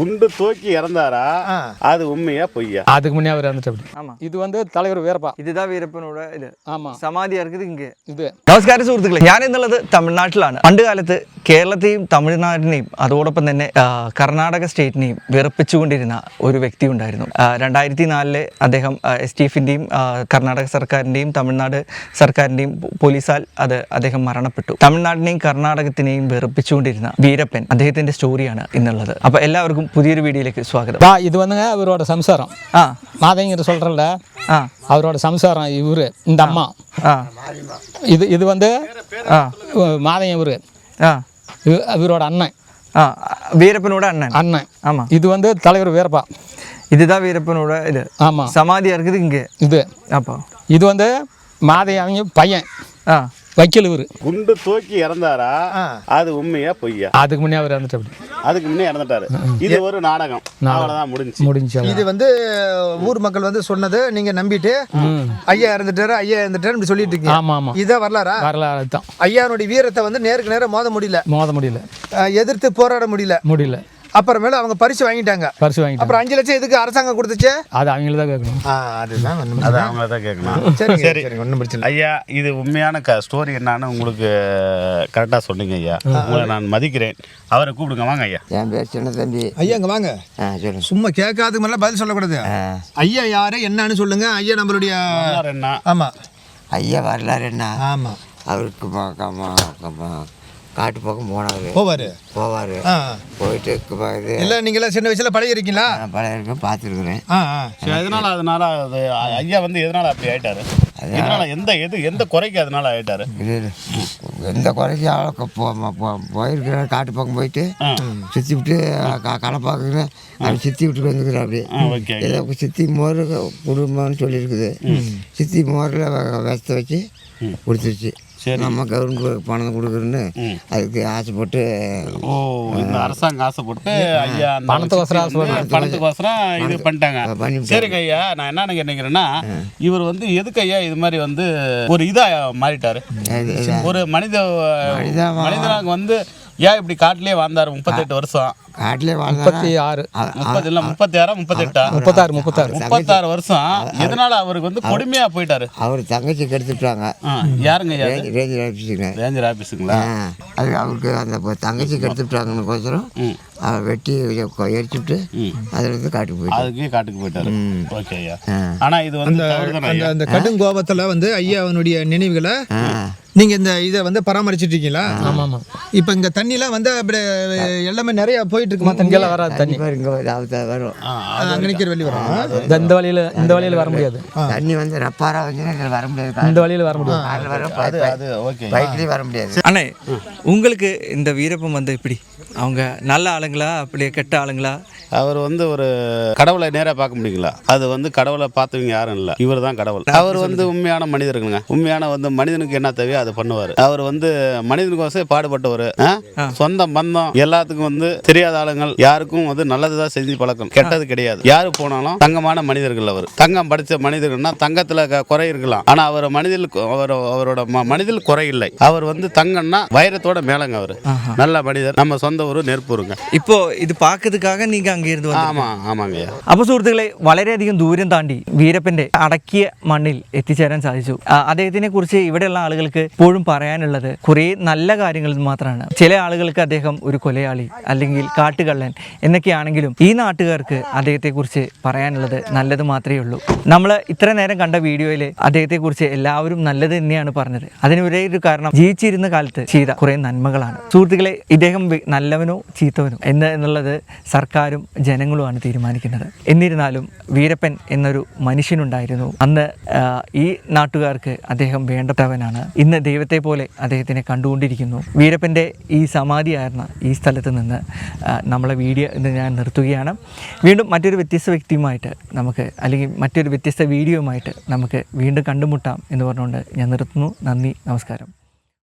குண்டு தூக்கி இறந்தாரா அது உண்மையா பொய்யா? அதுக்கு முன்னே அவர் இறந்துட்டு. ஆமா, இது வந்து தலைவர் வீரப்பா. இதுதான் വീരപ്പനോட ഇത്. ആമാ, സമാധി ഇറക്കിയത് ഇങ്ങ്. ഇത്. നമസ്കാരം സുഹൃത്തുക്കളെ, ഞാനെന്നുള്ളത് തമിഴ്നാട്ടിലാണ്. പണ്ടുകാലത്ത് കേരളത്തെയും തമിഴ്നാടിനെയും അതോടൊപ്പം തന്നെ കർണാടക സ്റ്റേറ്റിനെയും വിറപ്പിച്ചുകൊണ്ടിരുന്ന ഒരു വ്യക്തി ഉണ്ടായിരുന്നു. 2004 അദ്ദേഹം STFിൻ്റെയും കർണാടക സർക്കാരിൻ്റെയും തമിഴ്നാട് സർക്കാരിൻ്റെയും പോലീസാൽ അദ്ദേഹം മരണപ്പെട്ടു. തമിഴ്നാടിനെയും കർണാടകത്തിനെയും വിറപ്പിച്ചുകൊണ്ടിരുന്ന വീരപ്പൻ, അദ്ദേഹത്തിന്റെ സ്റ്റോറിയാണ് ഇന്നുള്ളത്. അപ്പോൾ എല്ലാവർക്കും പുതിയൊരു വീഡിയോയിലേക്ക് സ്വാഗതം. இது வந்துங்க இவரோட சம்சாரம். மாதைங்கிற சொல்கிறல்ல, அவரோட சம்சாரம் இவர், இந்த அம்மா. இது வந்து மாதையன் இவர், இவரோட அண்ணன், வீரப்பனோட அண்ணன். ஆமாம், இது வந்து தலைவர் வீரப்பா. இதுதான் வீரப்பனோட இது. ஆமாம், சமாதியாக இருக்குது இங்கே. இது அப்போ இது வந்து மாதையன் அவங்க பையன், வக்கீல். இவர் குண்டு தூக்கி இறந்தாரா அது உண்மையா பொய்யா? அதுக்கு முன்னே அவர் இறந்துட்டு. அதுக்கு முன்னே இறந்துட்டாரு. இது ஒரு நாடகம், அவ்வளவுதான், முடிஞ்சு. இது வந்து ஊர் மக்கள் வந்து சொன்னது நீங்க நம்பிட்டு ஐயா இறந்துட்டாரு இப்படி சொல்லிட்டு இருக்கீங்க. ஆமா ஆமா, இதான் வரலாறு தான். ஐயானுடைய வீரத்தை வந்து நேருக்கு நேரம் மோத முடியல, எதிர்த்து போராட முடியல. அப்புறமேல அவங்க பரிசு வாங்கிட்டாங்க. அப்புறம் 5 லட்சம் எதுக்கு அரசாங்கம் கொடுத்துச்சு? அது அவங்கள தான் கேட்கணும். அதுதான் அவங்கள தான் கேட்கணும். சரி, ஒன்றும் பிரச்சனை இல்லை ஐயா. இது உண்மையான ஸ்டோரி என்னன்னு உங்களுக்கு கரெக்டாக சொன்னீங்க ஐயா. உங்களை நான் மதிக்கிறேன். அவரை கூப்பிடுங்க, வாங்க ஐயா. என் பேர் சின்ன தம்பி. ஐயா இங்கே வாங்க. சும்மா கேட்காதுக்கு மேலே பதில் சொல்லக்கூடாது. ஐயா யாரு என்னன்னு சொல்லுங்க. ஐயா நம்மளுடைய என்ன? ஆமாம், ஐயா வரலாறு என்ன? ஆமாம், அவருக்கு காட்டு பக்கம் போவார். போயிட்டு இல்லை நீங்களாம் சின்ன வயசில் பழகி இருக்கீங்களா? பழைய பார்த்துருக்குறேன். அதனால அது ஐயா வந்து எதனால அப்படி ஆயிட்டாரு? அதனால எந்த குறைக்கு அதனால ஆயிட்டாரு? எந்த குறைக்கு போயிருக்கிறேன். காட்டு பக்கம் போயிட்டு சுற்றி விட்டு கடை பார்க்குறேன். அப்படி சுற்றி விட்டு வந்துக்கிறேன். அப்படி ஏதோ சுற்றி மோர் குடும்பம்னு சொல்லியிருக்குது. சுற்றி மோரில் விஷத்தை வச்சு கொடுத்துருச்சு. நம்ம கவர்மெண்ட் பணம் கொடுக்குறேன்னு அதுக்கு ஆசைப்பட்டு அரசாங்கம் ஆசைப்பட்டு ஐயா பணத்துக்கோசரம் இது பண்ணிட்டாங்க. சரிங்க ஐயா, நான் என்ன நினைக்கிறேன்னா, இவர் வந்து எதுக்கு ஐயா இது மாதிரி வந்து ஒரு இதா மாறிட்டாரு? ஒரு மனிதனாக வந்து ஏன் இப்படி காட்டிலே வாழ்ந்தாரு 38 வருஷம்? காட்டிலே 36 36 வருஷம். எதனால அவருக்கு வந்து கொடுமையா போயிட்டாரு? அவர் தங்கச்சி கெடுத்துட்டாங்க. யாருங்க? ரேஞ்சர் ஆஃபீஸுங்களா? அது அவருக்கு அந்த தங்கச்சி கெடுத்துட்டாங்கன்னு வெட்டி எரிச்சுட்டு அதுல காட்டுக்கு போயிட்டாரு. ஓகே ஐயா. ஆனா இது வந்து அந்த கடும் கோபத்துல வந்து ஐயா அவனுடைய நினைவுகளை நீங்க இந்த இதை வந்து பராமரிச்சுட்டு இருக்கீங்களா? ஆமா ஆமா. இப்ப இங்க தண்ணிலாம் வந்து அப்படி எல்லாமே நிறைய போயிட்டு இருக்கு. இங்கெல்லாம் வராது தண்ணி. வரும், நினைக்கிற வழி வரும். இந்த வழியில வர முடியாது. தண்ணி வந்து ரப்பாரா வந்து வர முடியாது. இந்த வழியில வர முடியாது. பைக்லயும் வர முடியாது. அண்ணே, உங்களுக்கு இந்த வீரப்பன் வந்து எப்படி? அவங்க நல்ல ஆளுங்களா, அப்படியே கெட்ட ஆளுங்களா? அவர் வந்து ஒரு கடவுளை நேராக பார்க்க முடியுங்களா? அது வந்து கடவுளை பார்த்தவங்க யாரும் இல்லை, இவர் தான் கடவுள். அவர் வந்து உண்மையான மனிதருங்க. உண்மையான வந்து மனிதனுக்கு என்ன தேவையோ அதை பண்ணுவார். அவர் வந்து மனிதனுக்கோசம் பாடுபட்டவர். சொந்த பந்தம் எல்லாத்துக்கும் வந்து தெரியாத ஆளுங்கள் யாருக்கும் வந்து நல்லதுதான் செஞ்சு பழக்கம், கெட்டது கிடையாது. யாரு போனாலும் தங்கமான மனிதர்கள். அவர் தங்கம் படித்த மனிதர்கள்னா தங்கத்துல குறை இருக்கலாம், ஆனா அவர் அவரோட மனிதல் குறை இல்லை. அவர் வந்து தங்கம்னா வைரத்தோட மேலங்க. அவர் நல்ல மனிதர், நம்ம சொந்த ஒரு நெருப்புருங்க. இப்போ ഇത് പാക്കതുക്കാக നീങ്ക അങ്ങേരുന്നു. ആമാങ്ങ. അപ്പോൾ സുഹൃത്തുക്കളെ, വളരെയധികം ദൂരം താണ്ടി വീരപ്പന്റെ അടക്കിയ മണ്ണിൽ എത്തിച്ചേരാൻ സാധിച്ചു. അദ്ദേഹത്തിനെ കുറിച്ച് ഇവിടെയുള്ള ആളുകൾക്ക് എപ്പോഴും പറയാനുള്ളത് കുറേ നല്ല കാര്യങ്ങൾ മാത്രമാണ്. ചില ആളുകൾക്ക് അദ്ദേഹം ഒരു കൊലയാളി അല്ലെങ്കിൽ കാട്ടുകള്ളൻ എന്നൊക്കെയാണെങ്കിലും ഈ നാട്ടുകാർക്ക് അദ്ദേഹത്തെക്കുറിച്ച് പറയാനുള്ളത് നല്ലത് മാത്രമേ ഉള്ളൂ. നമ്മൾ ഇത്ര നേരം കണ്ട വീഡിയോയിൽ അദ്ദേഹത്തെക്കുറിച്ച് എല്ലാവരും നല്ലത് തന്നെയാണ് പറഞ്ഞത്. അതിന് ഒരേ ഒരു കാരണം, ജീവിച്ചിരുന്ന കാലത്ത് ചെയ്ത കുറേ നന്മകളാണ്. സുഹൃത്തുക്കളെ, ഇദ്ദേഹം നല്ലവനോ ചീത്തവനോ എന്നുള്ളത് സർക്കാരും ജനങ്ങളുമാണ് തീരുമാനിക്കുന്നത്. എന്നിരുന്നാലും വീരപ്പൻ എന്നൊരു മനുഷ്യനുണ്ടായിരുന്നു. അന്ന് ഈ നാട്ടുകാർക്ക് അദ്ദേഹം വേണ്ടത്തവനാണ്. ഇന്ന് ദൈവത്തെ പോലെ അദ്ദേഹത്തിനെ കണ്ടുകൊണ്ടിരിക്കുന്നു. വീരപ്പൻ്റെ ഈ സമാധിയായിരുന്ന ഈ സ്ഥലത്ത് നിന്ന് നമ്മളെ വീഡിയോ ഇന്ന് ഞാൻ നിർത്തുകയാണ്. വീണ്ടും മറ്റൊരു വ്യത്യസ്ത വ്യക്തിയുമായിട്ട് അല്ലെങ്കിൽ മറ്റൊരു വ്യത്യസ്ത വീഡിയോയുമായിട്ട് നമുക്ക് വീണ്ടും കണ്ടുമുട്ടാം എന്ന് പറഞ്ഞുകൊണ്ട് ഞാൻ നിർത്തുന്നു. നന്ദി, നമസ്കാരം.